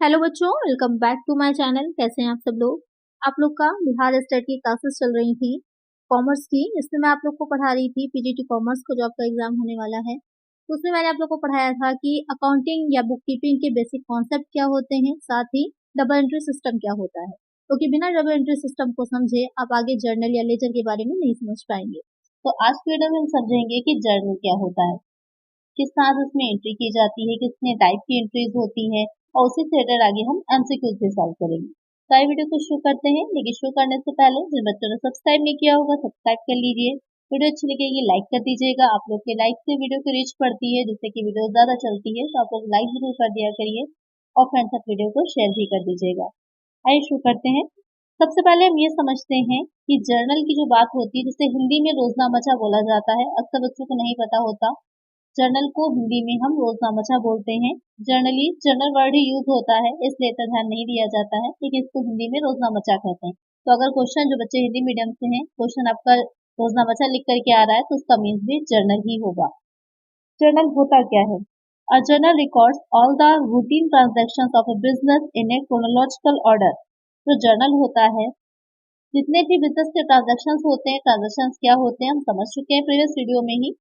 Hello बच्चों, welcome back to my channel. कैसे हैं आप सब लोग। आप लोग का बिहार स्टेट की क्लासेस चल रही थी कॉमर्स की। इसमें मैं आप लोग को पढ़ा रही थी पीजीटी कॉमर्स को, जो आपका एग्जाम होने वाला है। तो उसमें मैंने आप लोग को पढ़ाया था कि अकाउंटिंग या बुक कीपिंग के बेसिक कॉन्सेप्ट क्या होते हैं, साथ ही डबल एंट्री सिस्टम क्या होता है। क्योंकि बिना डबल एंट्री सिस्टम को समझे आप आगे जर्नल या लेजर के बारे में नहीं समझ पाएंगे। तो आज की वीडियो में हम समझेंगे कि जर्नल क्या होता है, किस तरह से उसमें एंट्री की जाती है, कितने टाइप की एंट्रीज होती है, और उसी से रिलेटेड आगे हम एमसीक्यूज भी सॉल्व करेंगे। तो आइए वीडियो को शुरू करते हैं। लेकिन शुरू करने से पहले जिन बच्चों ने सब्सक्राइब नहीं किया होगा सब्सक्राइब कर लीजिए। वीडियो अच्छी लगेगी लाइक कर दीजिएगा। आप लोग के लाइक से वीडियो की रीच बढ़ती है, जिससे कि वीडियो ज्यादा चलती है। तो आप लोग लाइक जरूर कर दिया करिए और फ्रेंड्स तक वीडियो को शेयर भी कर दीजिएगा। आइए शुरू करते हैं। सबसे पहले हम ये समझते हैं कि जर्नल की जो बात होती है, जिसे हिंदी में रोजनामचा बोला जाता है, अक्सर बच्चों को नहीं पता होता। जर्नल को हिंदी में हम रोजनामचा बोलते हैं। जनरली जर्नल वर्ड ही यूज होता है, इसलिए इतना ध्यान नहीं दिया जाता है, लेकिन इसको हिंदी में रोजनामचा कहते हैं। तो अगर क्वेश्चन, जो बच्चे हिंदी मीडियम से हैं, क्वेश्चन आपका रोजनामचा लिख करके आ रहा है, तो उसका मीन्स भी जर्नल ही होगा। जर्नल होता क्या है? A journal records all the routine transactions of a business in a chronological order। जो जर्नल होता है, जितने भी बिजनेस के ट्रांजेक्शन्स होते हैं, ट्रांजेक्शन्स क्या होते हैं हम समझ चुके हैं प्रीवियस वीडियो में ही।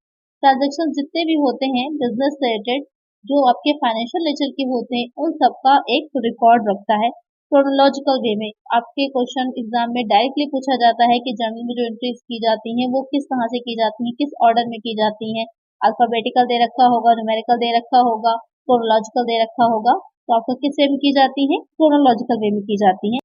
ट्रांजेक्शन जितने भी होते हैं बिजनेस रिलेटेड, जो आपके फाइनेंशियल नेचर के होते हैं, उन सबका एक रिकॉर्ड रखता है क्रोनोलॉजिकल वे में। आपके क्वेश्चन एग्जाम में डायरेक्टली पूछा जाता है कि जर्नल में जो एंट्रीज की जाती हैं वो किस तरह से की जाती हैं, किस ऑर्डर में की जाती हैं। अल्फाबेटिकल दे रखा होगा, न्यूमेरिकल दे रखा होगा, क्रोनोलॉजिकल दे रखा होगा। तो आपका किस वे में की जाती है? क्रोनोलॉजिकल वे में की जाती है।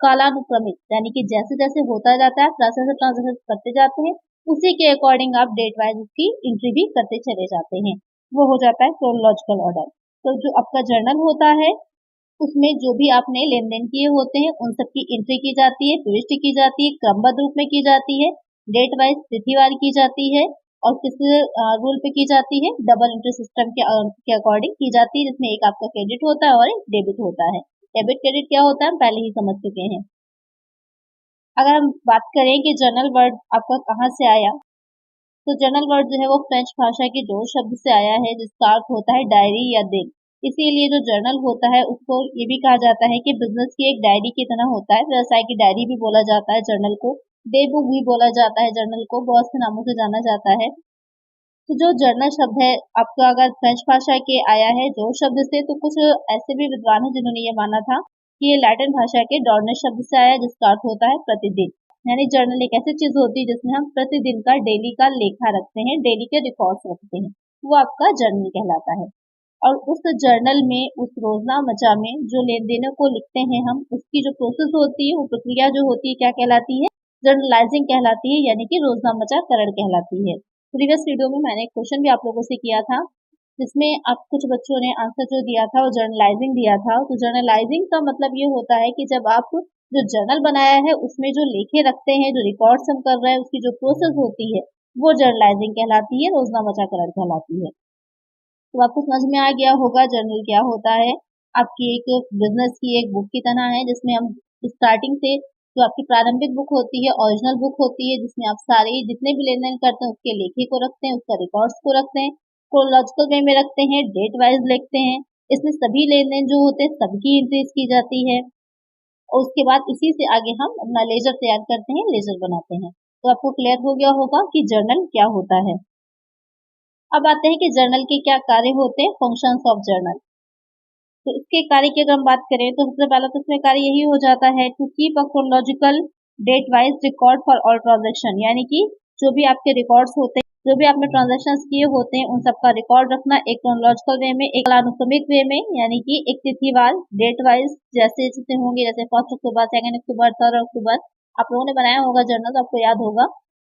कालानुक्रमिक, यानी कि जैसे जैसे होता जाता है प्रोसेस ट्रांजेक्शन करते जाते हैं, उसी के अकॉर्डिंग आप डेट वाइज उसकी एंट्री भी करते चले जाते हैं। वो हो जाता है क्रोनोलॉजिकल ऑर्डर। तो जो आपका जर्नल होता है, उसमें जो भी आपने लेन देन किए होते हैं उन सब की एंट्री की जाती है, प्रविष्टि की जाती है, क्रमबद्ध रूप में की जाती है, डेट वाइज तिथिवार की जाती है, और किस रूल पे की जाती है? डबल एंट्री सिस्टम के अकॉर्डिंग की जाती है, जिसमें एक आपका क्रेडिट होता है और एक डेबिट होता है। डेबिट क्रेडिट क्या होता है हम पहले ही समझ चुके हैं। अगर हम बात करें कि जर्नल वर्ड आपका कहाँ से आया, तो जर्नल वर्ड जो है वो फ्रेंच भाषा के डो शब्द से आया है, जिसका अर्थ होता है डायरी या दिन। इसीलिए जो जर्नल होता है उसको ये भी कहा जाता है कि बिजनेस की एक डायरी की तरह होता है। व्यवसाय की डायरी भी बोला जाता है जर्नल को, डे बुक भी बोला जाता है जर्नल को, बहुत से नामों से जाना जाता है। तो जो जर्नल शब्द है आपका अगर फ्रेंच भाषा के आया है जो शब्द से, तो कुछ ऐसे भी विद्वान हैं जिन्होंने ये माना था कि ये लैटिन भाषा के डॉर्ने शब्द से आया, जिसका अर्थ होता है प्रतिदिन। यानी जर्नल एक ऐसी चीज होती है जिसमें हम प्रतिदिन का, डेली का लेखा रखते हैं, डेली के रिकॉर्ड्स रखते हैं, वो आपका जर्नल कहलाता है। और उस जर्नल में, उस रोजनामचा में जो लेन देनों को लिखते हैं हम, उसकी जो प्रोसेस होती है, वो प्रक्रिया जो होती है क्या कहलाती है? जर्नलाइजिंग कहलाती है, यानी कि रोजनामचा करण कहलाती है। प्रीवियस वीडियो में मैंने एक क्वेश्चन भी आप लोगों से किया था, जिसमें आप कुछ बच्चों ने आंसर जो दिया था वो जर्नलाइजिंग दिया था। तो जर्नलाइजिंग का मतलब ये होता है कि जब आप जो जर्नल बनाया है उसमें जो लेखे रखते हैं, जो रिकॉर्ड्स हम कर रहे हैं, उसकी जो प्रोसेस होती है वो जर्नलाइजिंग कहलाती है, रोजनामचाकरण कहलाती है। तो आपको समझ में आ गया होगा जर्नल क्या होता है। आपकी एक बिजनेस की एक बुक की तरह है, जिसमें हम स्टार्टिंग से, जो आपकी प्रारंभिक बुक होती है, ओरिजिनल बुक होती है, जिसमें आप सारे जितने भी लेन देन करते हैं उसके लेखे को रखते हैं, उसका रिकॉर्ड्स को रखते हैं, क्रोनोलॉजिकल वे में रखते हैं, डेट वाइज लिखते हैं। इसमें सभी लेन देन जो होते हैं सबकी एंट्रीज की जाती है, और उसके बाद इसी से आगे हम अपना लेजर तैयार करते हैं, लेजर बनाते हैं। तो आपको क्लियर हो गया होगा कि जर्नल क्या होता है। अब आते हैं कि जर्नल के क्या कार्य होते हैं, फंक्शंस ऑफ जर्नल। तो इसके कार्य की अगर हम बात करें तो सबसे पहला तो इसमें कार्य यही हो जाता है to keep a chronological date wise record for all transaction, यानी कि जो भी आपके रिकॉर्ड्स होते हैं, जो भी आपने ट्रांजेक्शन किए होते हैं, उन सबका रिकॉर्ड रखना एक क्रोनोलॉजिकल वे में, एक कालानुक्रमिक वे में, यानी कि एक तिथिवार डेट वाइज, जैसे जैसे होंगे, जैसे 1 अक्टूबर, 2 अक्टूबर, 3 अक्टूबर। आप लोगों ने बनाया होगा जर्नल, तो आपको याद होगा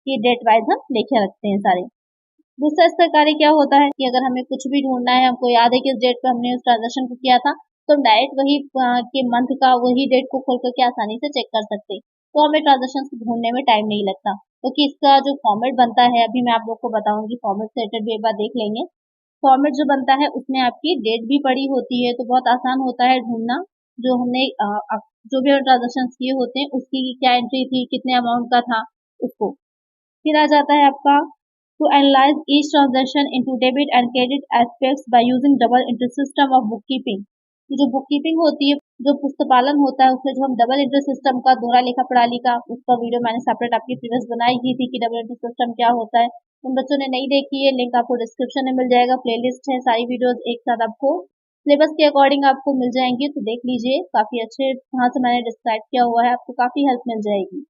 कि डेट वाइज हम लिखे रखते हैं सारे। दूसरा इसका कार्य क्या होता है कि अगर हमें कुछ भी ढूंढना है, हमको याद है कि इस डेट पे हमने उस ट्रांजेक्शन को किया था, तो हम डायरेक्ट वही के मंथ का वही डेट को खोल करके आसानी से चेक कर सकते हैं। तो हमें ट्रांजेक्शन ढूंढने में टाइम नहीं लगता, क्योंकि तो इसका जो फॉर्मेट बनता है, अभी मैं आप लोग को बताऊंगी, फॉर्मेट से रिलेटेड भी एक बार देख लेंगे। फॉर्मेट जो बनता है उसमें आपकी डेट भी पड़ी होती है, तो बहुत आसान होता है ढूंढना। जो हमने जो भी ट्रांजेक्शन किए होते हैं उसकी क्या एंट्री थी, कितने अमाउंट का था, उसको। फिर आ जाता है आपका to analyze each transaction into debit and credit aspects by using double entry system of bookkeeping। कि जो बुक कीपिंग होती है, जो पुस्तकालन होता है, उसमें जो हम डबल एंट्री सिस्टम का, दोहरा लेखा प्रणाली का, उसका वीडियो मैंने सेपरेट आपकी प्रीवियस बनाई ही थी कि डबल एंट्री सिस्टम क्या होता है। उन बच्चों ने नहीं देखी है, लिंक आपको डिस्क्रिप्शन में मिल जाएगा, प्लेलिस्ट है, सारी वीडियोस एक साथ आपको सिलेबस के अकॉर्डिंग आपको मिल जाएंगी, तो देख लीजिए, काफी अच्छे वहां से मैंने डिस्क्राइब किया हुआ है, आपको काफी हेल्प मिल जाएगी।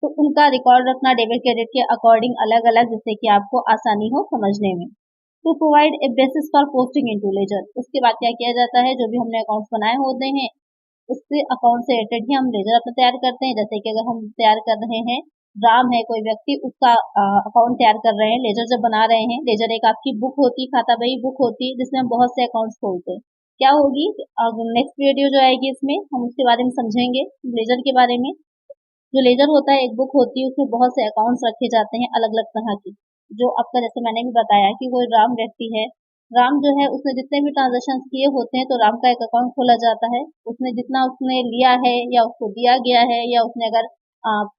तो उनका रिकॉर्ड रखना डेबिट क्रेडिट के अकॉर्डिंग अलग अलग, जिससे कि आपको आसानी हो समझने में। To provide a basis for posting into ledger, उसके बाद क्या किया जाता है, जो भी हमने अकाउंट्स बनाए होते हैं उससे अकाउंट से रिलेटेड ही हम लेजर अपना तैयार करते हैं। जैसे कि अगर हम तैयार कर रहे हैं, राम है कोई व्यक्ति, उसका अकाउंट तैयार कर रहे हैं, लेजर जब बना रहे हैं, लेजर एक आपकी बुक होती है, खाता बही बुक होती है, जिसमें हम बहुत से अकाउंट्स खोलते हैं। क्या होगी, नेक्स्ट वीडियो जो आएगी इसमें हम उसके बारे में समझेंगे, लेजर के बारे में। जो लेजर होता है, एक बुक होती है, उसमें बहुत से अकाउंट्स रखे जाते हैं अलग अलग तरह के। जो आपका, जैसे मैंने भी बताया कि कोई राम व्यक्ति है, राम जो है उसने जितने भी ट्रांजेक्शन किए होते हैं, तो राम का एक अकाउंट खोला जाता है। उसने जितना उसने लिया है या उसको दिया गया है, या उसने अगर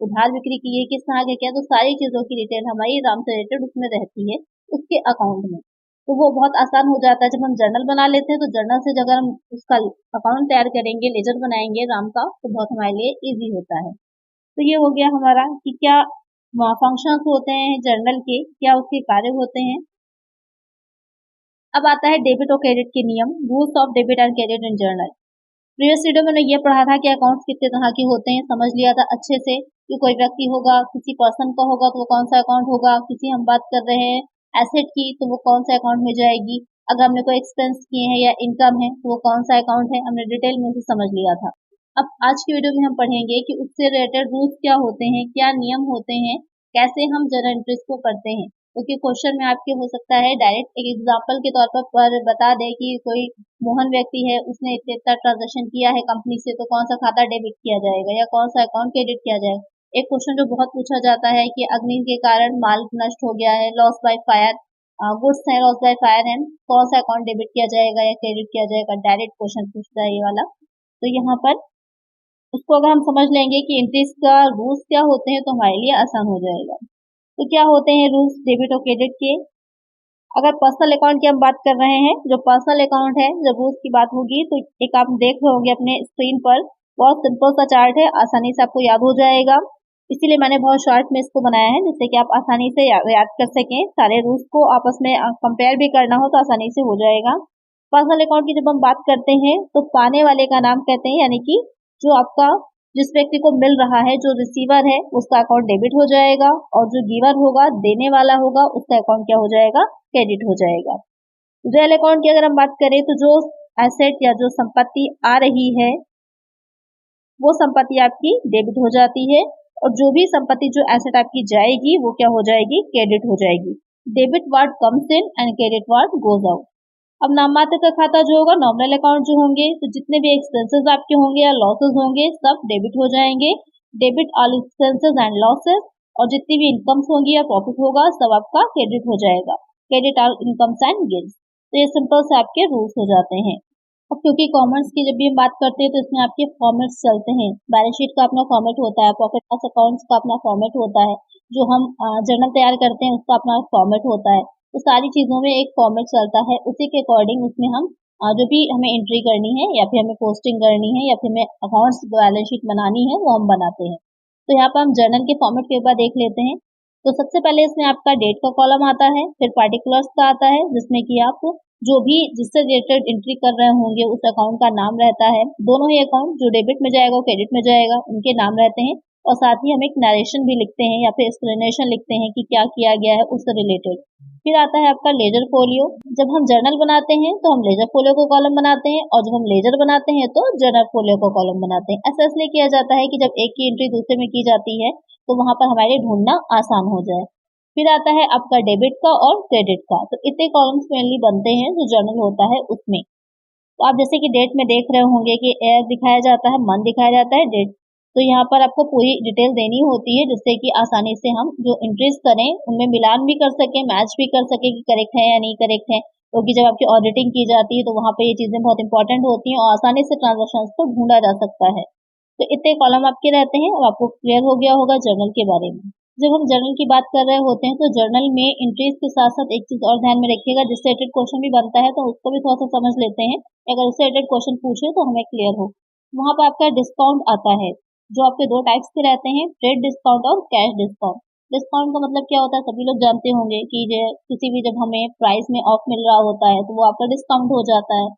उधार बिक्री की है, किस तरह के किया, तो सारी चीजों की डिटेल हमारी राम से रिलेटेड उसमें रहती है उसके अकाउंट में। तो वो बहुत आसान हो जाता है। जब हम जर्नल बना लेते हैं, तो जर्नल से अगर हम उसका अकाउंट तैयार करेंगे, लेजर बनाएंगे राम का, तो बहुत हमारे लिए ईजी होता है। तो ये हो गया हमारा कि क्या फंक्शंस होते हैं जर्नल के, क्या उसके कार्य होते हैं। अब आता है डेबिट और क्रेडिट के नियम, rules of debit and credit in journal. Previous video में मैंने ये पढ़ा था कि अकाउंट्स कितने तरह के होते हैं, समझ लिया था अच्छे से कि कोई व्यक्ति होगा, किसी पर्सन का होगा तो वो कौन सा अकाउंट होगा, किसी हम बात कर रहे हैं एसेट की तो वो कौन सा अकाउंट में जाएगी, अगर हमने कोई एक्सपेंस किए हैं या इनकम है तो वो कौन सा अकाउंट है, हमने डिटेल में उसे समझ लिया था। अब आज की वीडियो में हम पढ़ेंगे कि उससे रिलेटेड रूल्स क्या होते हैं, क्या नियम होते हैं, कैसे हम जर्नल एंट्रीज को करते हैं। क्योंकि क्वेश्चन में आपके हो सकता है डायरेक्ट एक एग्जांपल के तौर पर बता दे कि कोई मोहन व्यक्ति है, उसने इतना इतना ट्रांजेक्शन किया है कंपनी से, तो कौन सा खाता डेबिट किया जाएगा या कौन सा अकाउंट क्रेडिट किया जाएगा। एक क्वेश्चन जो बहुत पूछा जाता है कि अग्नि के कारण माल नष्ट हो गया है, लॉस बाय फायर, गुड्स है लॉस बाय फायर है, कौन सा अकाउंट डेबिट किया जाएगा या क्रेडिट किया जाएगा, डायरेक्ट क्वेश्चन पूछता है ये वाला। तो यहाँ पर उसको अगर हम समझ लेंगे कि एंट्रीज का रूल्स क्या होते हैं, तो हमारे लिए आसान हो जाएगा। तो क्या होते हैं रूल्स डेबिट और क्रेडिट के। अगर पर्सनल अकाउंट की हम बात कर रहे हैं, जो पर्सनल अकाउंट है, जब रूल्स की बात होगी तो एक आप देख रहे होंगे अपने स्क्रीन पर, बहुत सिंपल सा चार्ट है, आसानी से आपको याद हो जाएगा। इसीलिए मैंने बहुत शॉर्ट में इसको बनाया है, जिससे कि आप आसानी से याद कर सकें, सारे रूल्स को आपस में कंपेयर भी करना हो तो आसानी से हो जाएगा। पर्सनल अकाउंट की जब हम बात करते हैं, तो पाने वाले का नाम कहते हैं, यानी कि जो आपका जिस व्यक्ति को मिल रहा है, जो रिसीवर है, उसका अकाउंट डेबिट हो जाएगा, और जो गिवर होगा, देने वाला होगा, उसका अकाउंट क्या हो जाएगा, क्रेडिट हो जाएगा। रियल अकाउंट की अगर हम बात करें, तो जो एसेट या जो संपत्ति आ रही है, वो संपत्ति आपकी डेबिट हो जाती है, और जो भी संपत्ति, जो एसेट आपकी जाएगी, वो क्या हो जाएगी, क्रेडिट हो जाएगी। Debit word comes in and credit word goes out. अब नाम मात्र का खाता जो होगा, नॉमिनल अकाउंट जो होंगे, तो जितने भी एक्सपेंसेस आपके होंगे या लॉसेस होंगे, सब डेबिट हो जाएंगे। Debit all expenses and losses, और जितनी भी इनकम्स होंगी या प्रॉफिट होगा, सब आपका क्रेडिट हो जाएगा। Credit all incomes and gains. तो ये सिंपल से आपके रूल्स हो जाते हैं। अब क्योंकि कॉमर्स की जब भी हम बात करते हैं, तो इसमें आपके फॉर्मेट्स चलते हैं। बैलेंस शीट का अपना फॉर्मेट होता है, प्रॉफिट लॉस अकाउंट्स का अपना फॉर्मेट होता है, जो हम जर्नल तैयार करते हैं उसका अपना फॉर्मेट होता है। तो सारी चीजों में एक फॉर्मेट चलता है, उसी के अकॉर्डिंग उसमें हम जो भी हमें एंट्री करनी है, या फिर हमें पोस्टिंग करनी है, या फिर हमें अकाउंट्स बैलेंस शीट बनानी है, वो हम बनाते हैं। तो यहाँ पर हम जर्नल के फॉर्मेट के बाद देख लेते हैं। तो सबसे पहले इसमें आपका डेट का कॉलम आता है, फिर पार्टिकुलर्स का आता है, जिसमें कि आप जो भी जिससे रिलेटेड एंट्री कर रहे होंगे उस अकाउंट का नाम रहता है। दोनों ही अकाउंट, जो डेबिट में जाएगा क्रेडिट में जाएगा, उनके नाम रहते हैं। और साथ ही हम एक नरेशन भी लिखते हैं या फिर एक्सप्लेनेशन लिखते हैं कि क्या किया गया है उससे रिलेटेड। फिर आता है आपका लेजर फोलियो। जब हम जर्नल बनाते हैं तो हम लेजर फोलियो को कॉलम बनाते हैं, और जब हम लेजर बनाते हैं तो जर्नल फोलियो को कॉलम बनाते हैं। ऐसा इसलिए किया जाता है कि जब एक की एंट्री दूसरे में की जाती है, तो वहां पर हमारे ढूंढना आसान हो जाए। फिर आता है आपका डेबिट का और क्रेडिट का। तो इतने कॉलम्स मेनली बनते हैं जो जर्नल होता है उसमें। तो आप जैसे कि डेट में देख रहे होंगे कि ईयर दिखाया जाता है, मंथ दिखाया जाता है, डेट। तो यहाँ पर आपको पूरी डिटेल देनी होती है, जिससे कि आसानी से हम जो एंट्रीज करें उनमें मिलान भी कर सकें, मैच भी कर सकें कि करेक्ट है या नहीं करेक्ट है। क्योंकि जब आपकी ऑडिटिंग की जाती है, तो वहाँ पे ये चीजें बहुत इंपॉर्टेंट होती हैं, और आसानी से ट्रांजेक्शन को ढूंढा जा सकता है। तो इतने कॉलम आपके रहते हैं। अब आपको क्लियर हो गया होगा जर्नल के बारे में। जब हम जर्नल की बात कर रहे होते हैं तो जर्नल में एंट्रीज के साथ साथ एक चीज और ध्यान में रखिएगा, जिससे रिलेटेड क्वेश्चन भी बनता है तो उसको भी थोड़ा सा समझ लेते हैं। अगर उससे रिलेटेड क्वेश्चन पूछे तो हमें क्लियर हो। वहां पर आपका डिस्काउंट आता है, जो आपके दो टाइप्स के रहते हैं, ट्रेड डिस्काउंट और कैश डिस्काउंट। डिस्काउंट का मतलब क्या होता है, सभी लोग जानते होंगे कि किसी भी जब हमें प्राइस में ऑफ मिल रहा होता है तो वो आपका डिस्काउंट हो जाता है।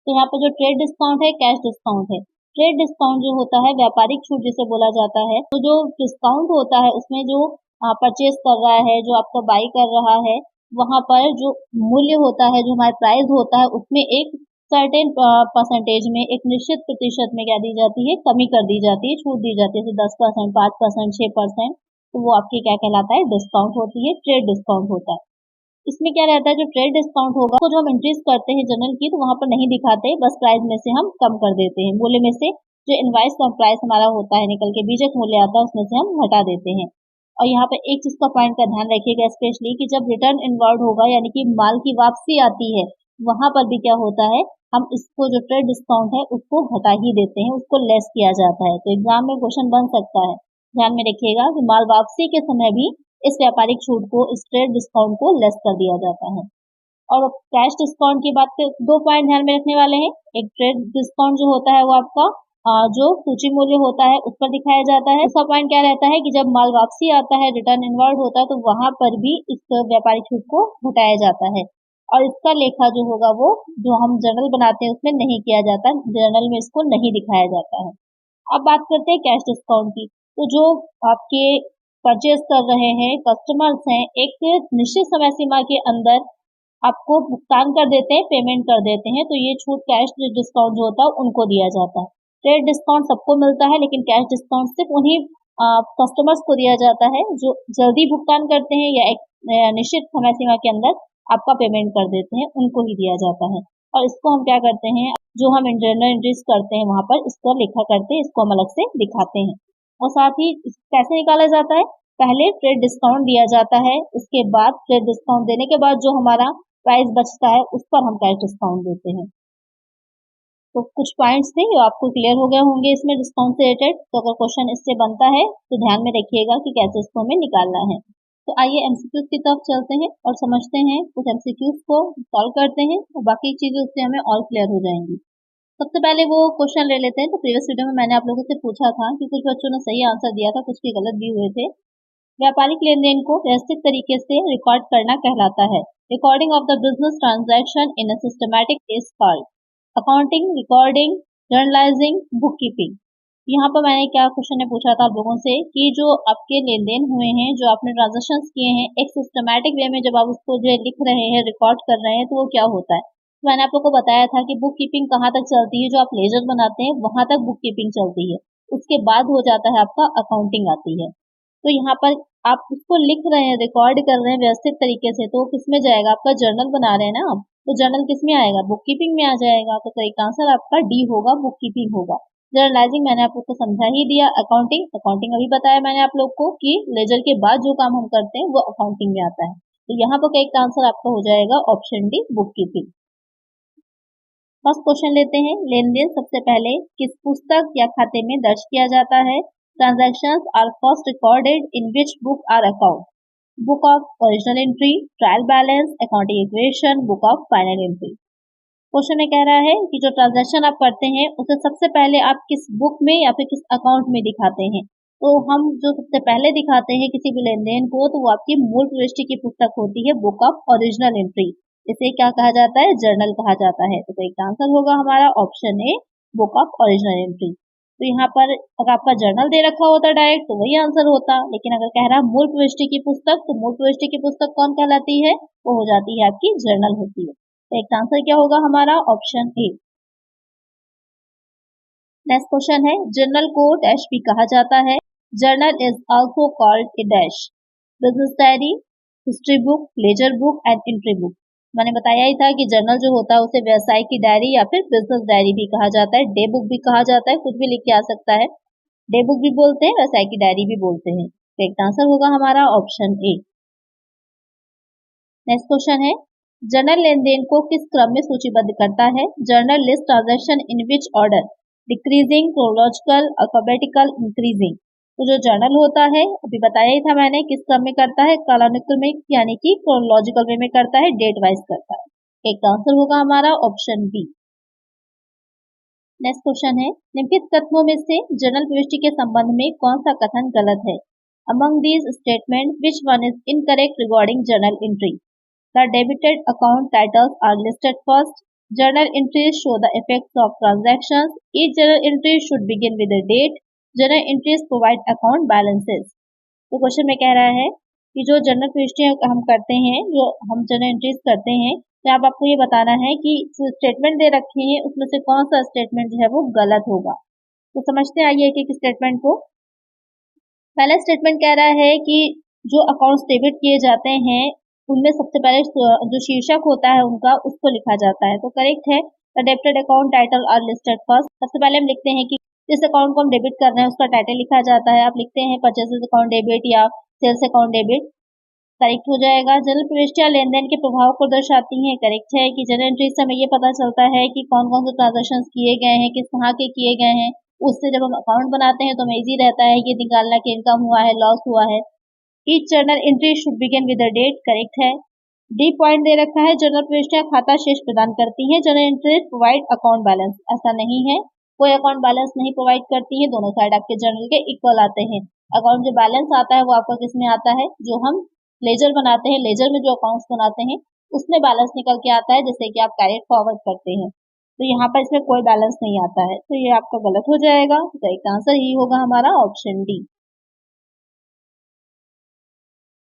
तो यहाँ पर जो ट्रेड डिस्काउंट है, कैश डिस्काउंट है। ट्रेड डिस्काउंट जो होता है व्यापारिक छूट जिसे बोला जाता है, तो जो डिस्काउंट होता है उसमें जो परचेज कर रहा है, जो आपका बाई कर रहा है, वहां पर जो मूल्य होता है, जो हमारा प्राइस होता है, उसमें एक सर्टेन परसेंटेज में, एक निश्चित प्रतिशत में क्या दी जाती है, कमी कर दी जाती है, छूट दी जाती है, 10%, 5%, 6%। तो वो आपकी क्या कहलाता है, डिस्काउंट होती है, ट्रेड डिस्काउंट होता है। इसमें क्या रहता है, जो ट्रेड डिस्काउंट होगा तो जो हम एंट्रीज करते हैं जनरल की, तो वहां पर नहीं दिखाते, बस प्राइस में से हम कम कर देते हैं, मूल्य में से जो इनवाइस का प्राइस हमारा होता है निकल के बीजक मूल्य आता है उसमें से हम घटा देते हैं। और यहाँ पे एक चीज का पॉइंट का ध्यान रखिएगा स्पेशली, कि जब रिटर्न इनवर्ड होगा यानी कि माल की वापसी आती है, वहां पर भी क्या होता है, हम इसको जो ट्रेड डिस्काउंट है उसको घटा ही देते हैं, उसको लेस किया जाता है। तो एग्जाम में क्वेश्चन बन सकता है, ध्यान में रखिएगा कि माल वापसी के समय भी इस व्यापारिक छूट को, इस ट्रेड डिस्काउंट को लेस कर दिया जाता है। और कैश डिस्काउंट की बात करें, दो पॉइंट ध्यान में रखने वाले हैं। एक ट्रेड डिस्काउंट जो होता है वो आपका जो सूची मूल्य होता है उस पर दिखाया जाता है। दूसरा पॉइंट क्या रहता है कि जब माल वापसी आता है, रिटर्न इनवर्ड होता है, तो वहां पर भी इस व्यापारिक छूट को घटाया जाता है। और इसका लेखा जो होगा वो जो हम जर्नल बनाते हैं उसमें नहीं किया जाता, जर्नल में इसको नहीं दिखाया जाता है। अब बात करते हैं कैश डिस्काउंट की। तो जो आपके परचेज कर रहे हैं कस्टमर्स हैं, एक निश्चित समय सीमा के अंदर आपको भुगतान कर देते हैं, पेमेंट कर देते हैं, तो ये छूट कैश डिस्काउंट जो होता है उनको दिया जाता है। ट्रेड डिस्काउंट सबको मिलता है, लेकिन कैश डिस्काउंट सिर्फ उन्हीं कस्टमर्स को दिया जाता है जो जल्दी भुगतान करते हैं या एक निश्चित समय सीमा के अंदर आपका पेमेंट कर देते हैं, उनको ही दिया जाता है। और इसको हम क्या करते हैं, जो हम जर्नल एंट्रीज करते हैं वहां पर इसको लिखा करते हैं, इसको हम अलग से दिखाते हैं। और साथ ही कैसे निकाला जाता है, पहले ट्रेड डिस्काउंट दिया जाता है, उसके बाद ट्रेड डिस्काउंट देने के बाद जो हमारा प्राइस बचता है उस पर हम कैश डिस्काउंट देते हैं। तो कुछ पॉइंट्स थे जो आपको क्लियर हो गए होंगे इसमें डिस्काउंट से रिलेटेड। तो अगर क्वेश्चन इससे बनता है तो ध्यान में रखिएगा कि कैसे इसको हमें निकालना है। तो आइए एमसीक्यूज की तरफ चलते हैं और समझते हैं, कुछ एमसीक्यूज को सॉल्व करते हैं और बाकी चीजें उससे हमें और क्लियर हो जाएंगी। सबसे पहले वो क्वेश्चन ले लेते हैं। तो प्रीवियस वीडियो में मैंने आप लोगों से पूछा था कि कुछ बच्चों ने सही आंसर दिया था, कुछ के गलत भी हुए थे। व्यापारिक लेन देन को व्यवस्थित तरीके से रिकॉर्ड करना कहलाता है। Recording of the business transaction in a systematic is called accounting, recording, journalising, book keeping. यहाँ पर मैंने क्या क्वेश्चन ने पूछा था आप लोगों से कि जो आपके लेन देन हुए हैं, जो आपने ट्रांजेक्शन किए हैं, एक सिस्टमैटिक वे में जब आप उसको जो लिख रहे हैं, रिकॉर्ड कर रहे हैं, तो वो क्या होता है। तो मैंने आप लोग को बताया था कि बुक कीपिंग कहाँ तक चलती है, जो आप लेजर बनाते हैं वहां तक बुक कीपिंग चलती है, उसके बाद हो जाता है आपका अकाउंटिंग आती है। तो यहाँ पर आप उसको लिख रहे हैं, रिकॉर्ड कर रहे हैं व्यवस्थित तरीके से, तो किस में जाएगा, आपका जर्नल बना रहे हैं ना आप, तो जर्नल किस में आएगा, बुक कीपिंग में आ जाएगा। तो करेक्ट आंसर आपका डी होगा, बुक कीपिंग होगा। जर्नलाइजिंग मैंने आप लोग को समझा ही दिया। अकाउंटिंग, अकाउंटिंग अभी बताया मैंने आप लोग को कि लेजर के बाद जो काम हम करते हैं वो अकाउंटिंग में आता है। तो यहाँ पर करेक्ट आंसर आपका हो जाएगा option D, book keeping. First question लेते हैं, लेन देन सबसे पहले किस पुस्तक या खाते में दर्ज किया जाता है। Transactions are first recorded in which book are account, book of original entry, trial balance, accounting equation, book of final entry. Question में कह रहा है कि जो ट्रांजैक्शन आप करते हैं उसे सबसे पहले आप किस बुक में या फिर किस अकाउंट में दिखाते हैं। तो हम जो सबसे पहले दिखाते हैं किसी भी लेन देन को, तो वो आपकी मूल प्रविष्टि की पुस्तक होती है, बुक ऑफ ओरिजिनल एंट्री। इसे क्या कहा जाता है, जर्नल कहा जाता है। तो एक आंसर होगा हमारा option A, book of original entry. तो यहाँ पर अगर आपका जर्नल दे रखा होता डायरेक्ट तो वही आंसर होता, लेकिन अगर कह रहा मूल प्रविष्टि की पुस्तक, तो मूल प्रविष्टि की पुस्तक कौन कहलाती है, वो हो जाती है आपकी जर्नल होती है। तो एक आंसर क्या होगा हमारा ऑप्शन ए। नेक्स्ट क्वेश्चन है, जर्नल को डैश भी कहा जाता है। Journal is also called a dash, business diary, history book, laser book and entry book. मैंने बताया ही था कि जर्नल जो होता है उसे व्यवसाय की डायरी या फिर बिजनेस डायरी भी कहा जाता है, डे बुक भी कहा जाता है, कुछ भी लिख के आ सकता है। डे बुक भी बोलते हैं, व्यवसाय की डायरी भी बोलते हैं। तो एक आंसर होगा हमारा ऑप्शन ए। नेक्स्ट क्वेश्चन है, जर्नल लेनदेन को किस क्रम में सूचीबद्ध करता है। Journal list transaction in which order, decreasing, chronological, alphabetical, increasing. तो जो जर्नल होता है अभी बताया ही था मैंने किस क्रम में करता है, कालानुक्रमिक यानी कि क्रोनोलॉजिकल वे में करता है, डेट वाइज करता है। एक आंसर होगा हमारा ऑप्शन बी। नेक्स्ट क्वेश्चन है, निम्नलिखित कथनों में से जर्नल प्रविष्टि के संबंध में कौन सा कथन गलत है? Among these statement which one is incorrect regarding journal entry? The debited account titles are listed first. Journal entries show the effects of transactions. Each journal entry should begin with a date. Journal entries provide account balances. तो question में कह रहा है कि जो journal प्रविष्टियां हम करते हैं, जो हम जर्नल एंट्रीज करते हैं, तो अब आपको ये बताना है कि जो स्टेटमेंट दे रखे हैं उसमें से कौन सा स्टेटमेंट जो है वो गलत होगा। तो समझते आइए एक स्टेटमेंट को। पहला स्टेटमेंट कह रहा है कि जो अकाउंट्स डेबिट किए जाते हैं उनमें सबसे पहले जो शीर्षक होता है उनका उसको लिखा जाता है। तो करेक्ट है, the debited account title are listed first. सबसे पहले हम लिखते हैं कि जिस अकाउंट को हम डेबिट कर रहे हैं उसका टाइटल लिखा जाता है। आप लिखते हैं परचेजेस अकाउंट डेबिट या सेल्स अकाउंट डेबिट, करेक्ट हो जाएगा। जनरल प्रविष्टियां लेन देन के प्रभाव को दर्शाती हैं, करेक्ट है कि जनरल एंट्री से हमें ये पता चलता है कि कौन कौन से ट्रांजेक्शन किए गए हैं, किस तरह के किए गए हैं। उससे जब हम अकाउंट बनाते हैं तो हमें इजी रहता है ये निकालना कि इनकम हुआ है, लॉस हुआ है। Each journal entry should begin with a date, correct है। डी पॉइंट दे रखा है, जनरल प्रविष्टियां खाता शेष प्रदान करती हैं, journal entry provide account balance. ऐसा नहीं है, कोई अकाउंट बैलेंस नहीं प्रोवाइड करती है, दोनों साइड आपके जर्नल के इक्वल आते हैं। अकाउंट जो बैलेंस आता है वो आपका किस में आता है, जो हम लेजर बनाते हैं, लेजर में जो अकाउंट्स बनाते हैं उसमें बैलेंस निकल के आता है, जैसे कि आप कैरेट फॉरवर्ड करते हैं। तो यहाँ पर इसमें कोई बैलेंस नहीं आता है, तो ये आपका गलत हो जाएगा। तो एक आंसर ही होगा हमारा ऑप्शन डी।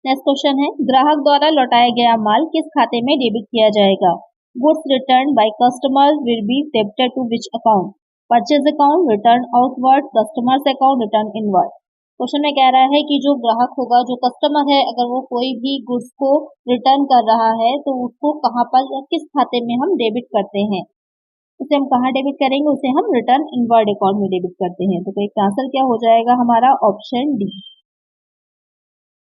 नेक्स्ट क्वेश्चन है, ग्राहक द्वारा लौटाया गया माल किस खाते में डेबिट किया जाएगा? Goods return by customer will be debited to which account? Purchase account, return outward, customers account, return inward. Question में कह रहा है कि जो ग्राहक होगा, जो कस्टमर है, अगर वो कोई भी गुड्स को रिटर्न कर रहा है तो उसको कहाँ पर या किस खाते में हम डेबिट करते हैं? उसे हम कहाँ डेबिट करेंगे? उसे हम रिटर्न इनवर्ड अकाउंट में डेबिट करते हैं। तो एक आंसर क्या हो जाएगा हमारा ऑप्शन डी।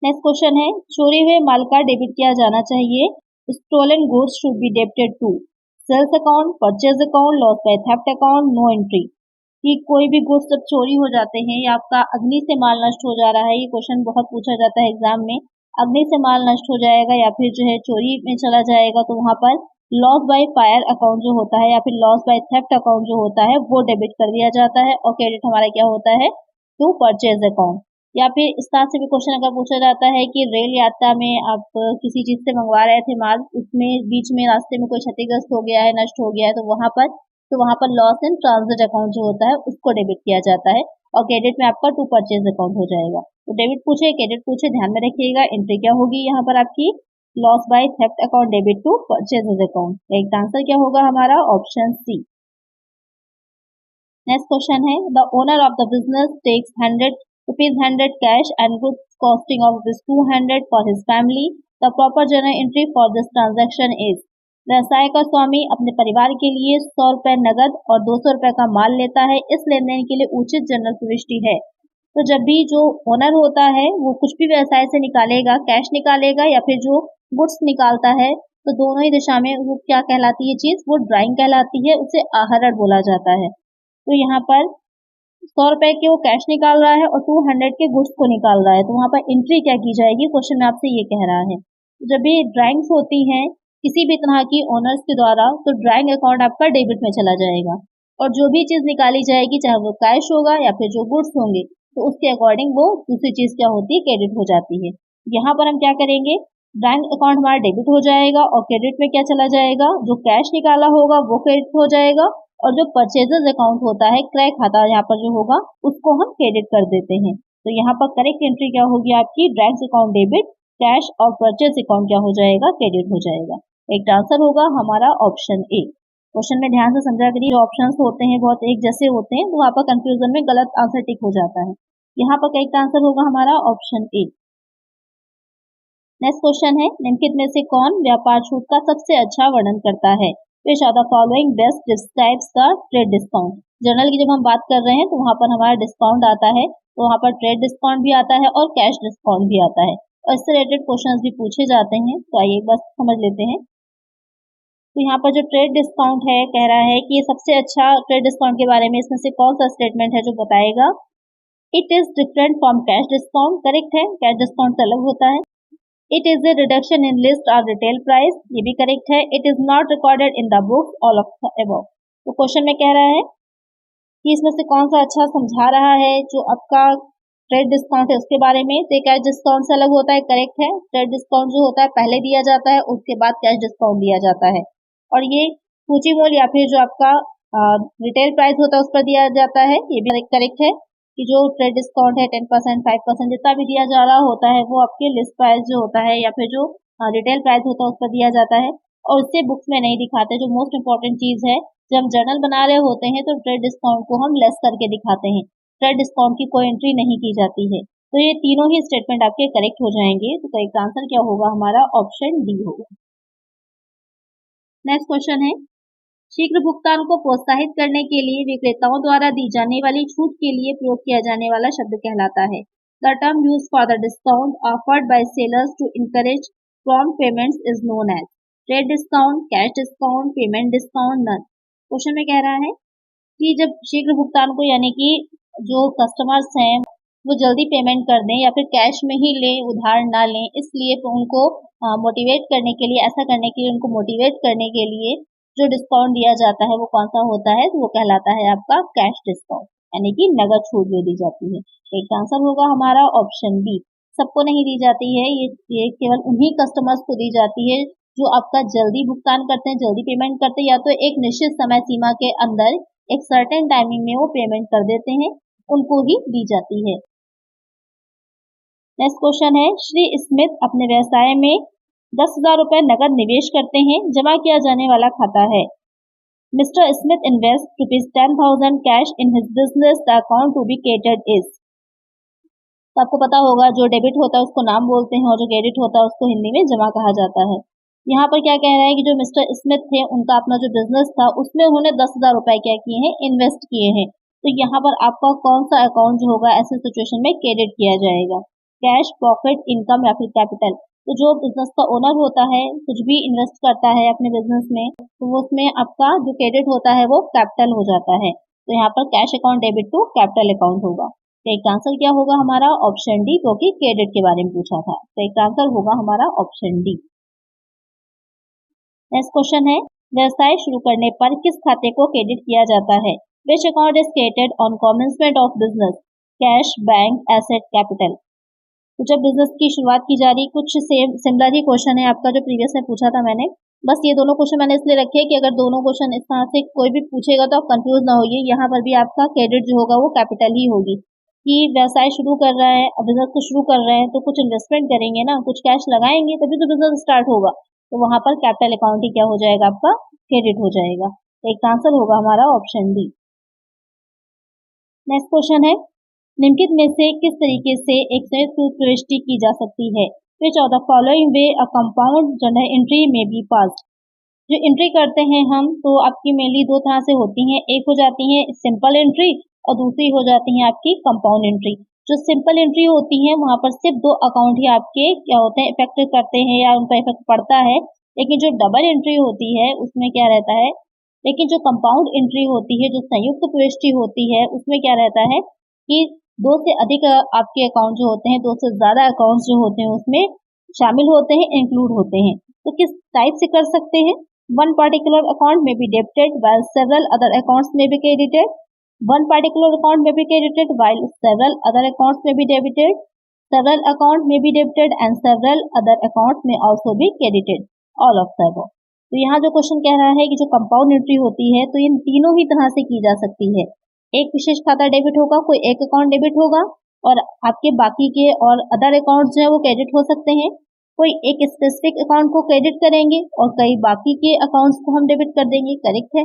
नेक्स्ट क्वेश्चन है, चोरी हुए माल का डेबिट किया जाना चाहिए। Stolen goods should be debited to sales account, purchase account, loss by theft account, no entry. कि कोई भी गुड्स जब चोरी हो जाते हैं या आपका अग्नि से माल नष्ट हो जा रहा है, ये क्वेश्चन बहुत पूछा जाता है एग्जाम में, अग्नि से माल नष्ट हो जाएगा या फिर जो है चोरी में चला जाएगा तो वहां पर लॉस बाय फायर अकाउंट जो होता है या फिर लॉस बाय थेफ्ट अकाउंट जो होता है वो डेबिट कर दिया जाता है और क्रेडिट हमारा क्या होता है, टू परचेज अकाउंट। या फिर इस तरह से भी क्वेश्चन अगर पूछा जाता है कि रेल यात्रा में आप किसी चीज से मंगवा रहे थे माल, उसमें बीच में रास्ते में कोई क्षतिग्रस्त हो गया है, नष्ट हो गया है, तो वहां पर लॉस इन ट्रांजिट अकाउंट जो होता है उसको डेबिट किया जाता है और क्रेडिट में आपका टू परचेज अकाउंट हो जाएगा। तो डेबिट पूछे क्रेडिट पूछे ध्यान में रखिएगा, एंट्री क्या होगी यहाँ पर आपकी, loss by theft account debit to purchase account. एक आंसर क्या होगा हमारा ऑप्शन सी। नेक्स्ट क्वेश्चन है, the owner of the business takes ₹100 cash and goods costing of ₹200 for his family. The proper journal entry for this transaction is: व्यवसाय का स्वामी अपने परिवार के लिए ₹100 नगद और ₹200 का माल लेता है, इस लेन देन के लिए उचित जर्नल प्रविष्टि है। तो जब भी जो ओनर होता है वो कुछ भी व्यवसाय से निकालेगा, कैश निकालेगा या फिर जो गुड्स निकालता है, तो दोनों ही दिशा में वो क्या कहलाती है चीज, वो ड्राइंग कहलाती है, उसे आहरण बोला जाता है। तो यहाँ पर ₹100 के वो कैश निकाल रहा है और 200 के गुड्स को निकाल रहा है, तो वहां पर एंट्री क्या की जाएगी, क्वेश्चन में आपसे ये कह रहा है। जब भी ड्राइंग्स होती हैं किसी भी तरह की ओनर्स के द्वारा, तो ड्राइंग अकाउंट आपका डेबिट में चला जाएगा और जो भी चीज निकाली जाएगी, चाहे वो कैश होगा या फिर जो गुड्स होंगे, तो उसके अकॉर्डिंग वो दूसरी चीज क्या होती है, क्रेडिट हो जाती है। यहाँ पर हम क्या करेंगे, ड्राइंग अकाउंट हमारा डेबिट हो जाएगा और क्रेडिट में क्या चला जाएगा, जो कैश निकाला होगा वो क्रेडिट हो जाएगा और जो परचेजेस अकाउंट होता है, क्रय खाता यहाँ पर जो होगा उसको हम क्रेडिट कर देते हैं। तो यहाँ पर करेक्ट एंट्री क्या होगी आपकी, ड्राइंग्स अकाउंट डेबिट, कैश और परचेज अकाउंट क्या हो जाएगा, क्रेडिट हो जाएगा। एक आंसर होगा हमारा ऑप्शन ए। क्वेश्चन में ध्यान से समझा करिए, जो ऑप्शंस होते हैं बहुत एक जैसे होते हैं, तो वहाँ पर कंफ्यूजन में गलत आंसर टिक हो जाता है। यहाँ पर करेक्ट आंसर होगा हमारा ऑप्शन ए। नेक्स्ट क्वेश्चन है, निम्नलिखित में से कौन व्यापार छूट का सबसे अच्छा वर्णन करता है? Which are the following best describes the trade discount? Journal की जब हम बात कर रहे हैं तो वहां पर हमारा डिस्काउंट आता है, तो वहां पर ट्रेड डिस्काउंट भी आता है और कैश डिस्काउंट भी आता है और इससे रिलेटेड क्वेश्चंस भी पूछे जाते हैं। तो आइए एक बार समझ लेते हैं। तो यहाँ पर जो ट्रेड डिस्काउंट है कह रहा है कि ये सबसे अच्छा ट्रेड डिस्काउंट के बारे में इसमें से कौन सा स्टेटमेंट है जो बताएगा it is different from cash discount, correct है, कैश डिस्काउंट से अलग होता है। It is a reduction in list और रिटेल प्राइस, ये भी करेक्ट है। It is not recorded in the book, all of the above. तो क्वेश्चन में कह रहा है कि इसमें से कौन सा अच्छा समझा रहा है, जो आपका ट्रेड डिस्काउंट है उसके बारे में। तो कैश डिस्काउंट से अलग होता है, करेक्ट है। ट्रेड डिस्काउंट जो होता है पहले दिया जाता है, उसके बाद कैश डिस्काउंट दिया जाता है। और ये सूची मूल्य या फिर जो आपका रिटेल प्राइस होता है उस पर दिया जाता है, ये भी करेक्ट है कि जो ट्रेड डिस्काउंट है 10%, 5% जितना भी दिया जा रहा होता है वो आपके लिस्ट प्राइस जो होता है या फिर जो रिटेल प्राइस होता है उस पर दिया जाता है, और उससे बुक्स में नहीं दिखाते। जो मोस्ट इंपॉर्टेंट चीज है, जब हम जर्नल बना रहे होते हैं तो ट्रेड डिस्काउंट को हम लेस करके दिखाते हैं, ट्रेड डिस्काउंट की कोई एंट्री नहीं की जाती है। तो ये तीनों ही स्टेटमेंट आपके करेक्ट हो जाएंगे। तो करेक्ट आंसर क्या होगा हमारा, ऑप्शन डी होगा। नेक्स्ट क्वेश्चन है, शीघ्र भुगतान को प्रोत्साहित करने के लिए विक्रेताओं द्वारा दी जाने वाली छूट के लिए प्रयोग किया जाने वाला शब्द कहलाता है। The term use for the discount offered by sellers to encourage prompt payments is known as trade discount, cash discount, payment discount, none. Question में कह रहा है कि जब शीघ्र भुगतान को यानी कि जो कस्टमर्स हैं वो जल्दी पेमेंट कर दें या फिर कैश में ही लें, उधार ना लें, इसलिए उनको मोटिवेट करने के लिए, ऐसा करने के लिए, उनको मोटिवेट करने के लिए जो डिस्काउंट दिया जाता है वो कौन सा होता है, तो वो कहलाता है आपका कैश डिस्काउंट, यानी कि नगद छूट जो दी जाती है। एक आंसर होगा हमारा ऑप्शन बी। सबको नहीं दी जाती है, ये केवल उन्हीं कस्टमर्स को दी जाती है जो आपका जल्दी भुगतान करते हैं, जल्दी पेमेंट करते हैं, या तो एक निश्चित समय सीमा के अंदर एक सर्टेन टाइमिंग में वो पेमेंट कर देते हैं, उनको ही दी जाती है। नेक्स्ट क्वेश्चन है, श्री स्मिथ अपने व्यवसाय में 10,000 रुपए नगद निवेश करते हैं, जमा किया जाने वाला खाता है। Mister Smith invest ₹10,000 cash in his business, the account to be credited is. तो आपको पता होगा जो डेबिट होता है उसको नाम बोलते हैं और जो क्रेडिट होता है उसको हिंदी में जमा कहा जाता है। यहाँ पर क्या कह रहा है कि जो मिस्टर स्मिथ थे उनका अपना जो बिजनेस था उसमें उन्होंने 10,000 रुपए क्या किए हैं, इन्वेस्ट किए हैं। तो यहाँ पर आपका कौन सा अकाउंट जो होगा ऐसे सिचुएशन में क्रेडिट किया जाएगा, कैश, प्रॉफिट, इनकम या फिर कैपिटल। तो जो बिजनेस का ओनर होता है कुछ भी इन्वेस्ट करता है अपने बिजनेस में, तो वो उसमें आपका जो क्रेडिट होता है वो कैपिटल हो जाता है। तो यहाँ पर cash account debit to capital account होगा। तो एक आंसर क्या होगा हमारा, ऑप्शन डी, क्योंकि क्रेडिट के बारे में पूछा था। तो एक आंसर होगा हमारा ऑप्शन डी। नेक्स्ट क्वेश्चन है, व्यवसाय शुरू करने पर किस खाते को क्रेडिट किया जाता है। Which account is created on commencement of business, cash, bank, asset, capital. तो जब बिजनेस की शुरुआत की जा रही, कुछ सेम सिमिलर ही क्वेश्चन है आपका जो प्रीवियस में पूछा था मैंने, बस ये दोनों क्वेश्चन मैंने इसलिए रखे कि अगर दोनों क्वेश्चन इस तरह से कोई भी पूछेगा तो आप कंफ्यूज ना होइए। यहाँ पर भी आपका क्रेडिट जो होगा वो कैपिटल ही होगी, कि व्यवसाय शुरू कर रहे हैं, बिजनेस को शुरू कर रहे हैं तो कुछ इन्वेस्टमेंट करेंगे ना, कुछ कैश लगाएंगे तभी तो बिजनेस स्टार्ट होगा। तो वहां पर कैपिटल अकाउंट ही क्या हो जाएगा, आपका क्रेडिट हो जाएगा। तो एक आंसर होगा हमारा ऑप्शन डी। नेक्स्ट क्वेश्चन है, निम्नलिखित में से किस तरीके से एक संयुक्त प्रविष्टि की जा सकती है। Which of the following way a compound journal entry में बी पास्ड। जो एंट्री करते हैं हम तो आपकी मेनली दो तरह से होती हैं, एक हो जाती है सिंपल एंट्री और दूसरी हो जाती है आपकी कंपाउंड एंट्री। जो सिंपल एंट्री होती है वहां पर सिर्फ दो अकाउंट ही आपके क्या होते हैं, इफेक्ट करते हैं या उन पर इफेक्ट पड़ता है। लेकिन जो डबल एंट्री होती है उसमें क्या रहता है, लेकिन जो कंपाउंड एंट्री होती है, जो संयुक्त प्रविष्टि होती है, उसमें क्या रहता है कि दो से अधिक आपके अकाउंट जो होते हैं, दो से ज्यादा अकाउंट जो होते हैं उसमें शामिल होते हैं, इंक्लूड होते हैं। तो किस टाइप से कर सकते हैं, one particular account may be debited while several other accounts may be credited, one particular account may be credited while several other accounts may be debited, several accounts may be debited and several other accounts may also be credited, all of the above। तो यहाँ जो question कह रहा है कि जो compound entry होती है तो इन तीनों ही तरह से की जा सकती है। एक विशेष खाता डेबिट होगा, कोई एक अकाउंट डेबिट होगा और आपके बाकी के और अदर अकाउंट जो है वो क्रेडिट हो सकते हैं। कोई एक स्पेसिफिक अकाउंट को क्रेडिट करेंगे और कई बाकी के अकाउंट्स को हम डेबिट कर देंगे, करेक्ट है।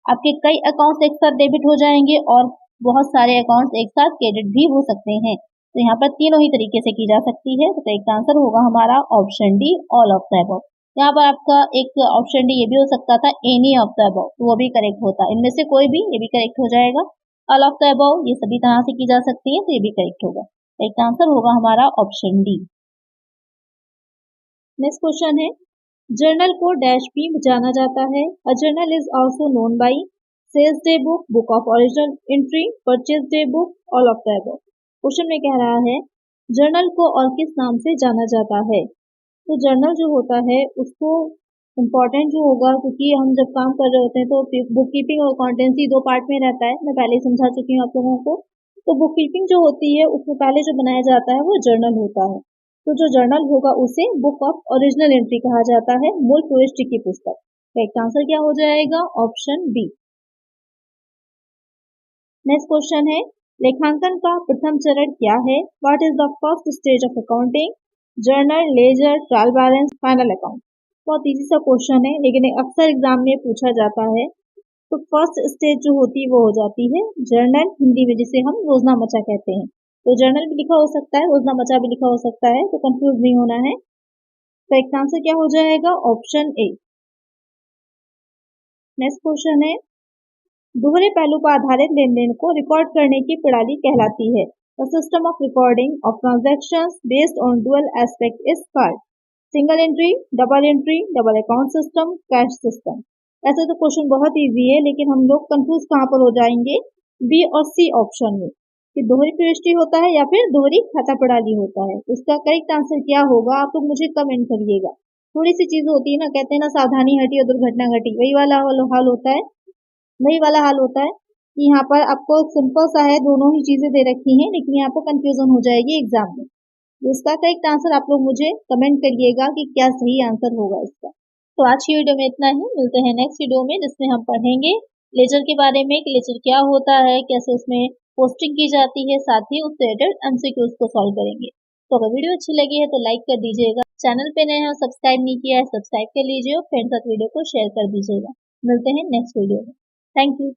आपके कई अकाउंट्स एक साथ डेबिट हो जाएंगे और बहुत सारे अकाउंट्स एक साथ क्रेडिट भी हो सकते हैं। तो यहाँ पर तीनों ही तरीके से की जा सकती है। तो एक आंसर होगा हमारा option D, all of the above. यहाँ पर आपका एक ऑप्शन डी ये भी हो सकता था, एनी ऑफ द अबव, तो वो भी करेक्ट होता, इनमें से कोई भी, ये भी करेक्ट हो जाएगा। ऑल ऑफ द अबव ये सभी तरह से की जा सकती है, तो ये भी करेक्ट होगा। एक आंसर होगा हमारा ऑप्शन डी। नेक्स्ट क्वेश्चन है, जर्नल को डैश भी जाना जाता है। A journal is also known by sales day book, book of original entry, purchase day book, all of the above. Question में कह रहा है जर्नल को और किस नाम से जाना जाता है। तो जर्नल जो होता है उसको इम्पोर्टेंट जो होगा, क्योंकि हम जब काम कर रहे होते हैं तो बुक कीपिंग और अकाउंटेंसी 2 पार्ट में रहता है, मैं पहले ही समझा चुकी हूँ आप लोगों को। तो बुक कीपिंग जो होती है उसमें पहले जो बनाया जाता है वो जर्नल होता है। तो जो जर्नल होगा उसे बुक ऑफ ओरिजिनल एंट्री कहा जाता है, मूल प्रविष्टि की पुस्तक। करेक्ट आंसर क्या हो जाएगा? Option B. नेक्स्ट क्वेश्चन है लेखांकन का प्रथम चरण क्या है? What is the first stage of accounting? Journal, ledger, trial balance, final account. बहुत इजी सा क्वेश्चन है लेकिन अक्सर एग्जाम में पूछा जाता है। तो फर्स्ट स्टेज जो होती है वो हो जाती है जर्नल, हिंदी में जिसे हम रोजनामचा कहते हैं। तो जर्नल भी लिखा हो सकता है, रोजनामचा भी लिखा हो सकता है, तो कंफ्यूज नहीं होना है। तो एक आंसर क्या हो जाएगा? Option A. नेक्स्ट क्वेश्चन है दोहरे पहलू पर आधारित लेन देन को रिकॉर्ड करने की प्रणाली कहलाती है। The system of recording of transactions based on dual aspect is called single entry, double account system, cash system. ऐसे तो क्वेश्चन बहुत इजी है लेकिन हम लोग कंफ्यूज कहाँ पर हो जाएंगे? बी और सी ऑप्शन में, कि दोहरी प्रविष्टि होता है या फिर दोहरी खाता प्रणाली होता है। इसका करेक्ट आंसर क्या होगा आप लोग मुझे कमेंट करिएगा। थोड़ी सी चीज होती है ना, कहते हैं ना सावधानी हटी और दुर्घटना घटी, वही वाला हाल होता है। वही वाला हाल होता है कि यहाँ पर आपको सिंपल सा है, दोनों ही चीजें दे रखी हैं लेकिन यहाँ पर कंफ्यूजन हो जाएगी एग्जाम में। तो इसका करेक्ट आंसर आप लोग मुझे कमेंट करिएगा कि क्या सही आंसर होगा इसका। तो आज की वीडियो में इतना ही, मिलते हैं नेक्स्ट वीडियो में जिसमें हम पढ़ेंगे लेजर के बारे में कि लेजर क्या होता है, कैसे उसमें पोस्टिंग की जाती है, साथ ही उससे रिलेटेड एमसीक्यूज को सॉल्व करेंगे। तो अगर वीडियो अच्छी लगी है तो लाइक कर दीजिएगा, चैनल पे नए हैं और सब्सक्राइब नहीं किया है सब्सक्राइब कर लीजिए और फ्रेंड्स साथ वीडियो को शेयर कर दीजिएगा। मिलते हैं नेक्स्ट वीडियो में। Thank you.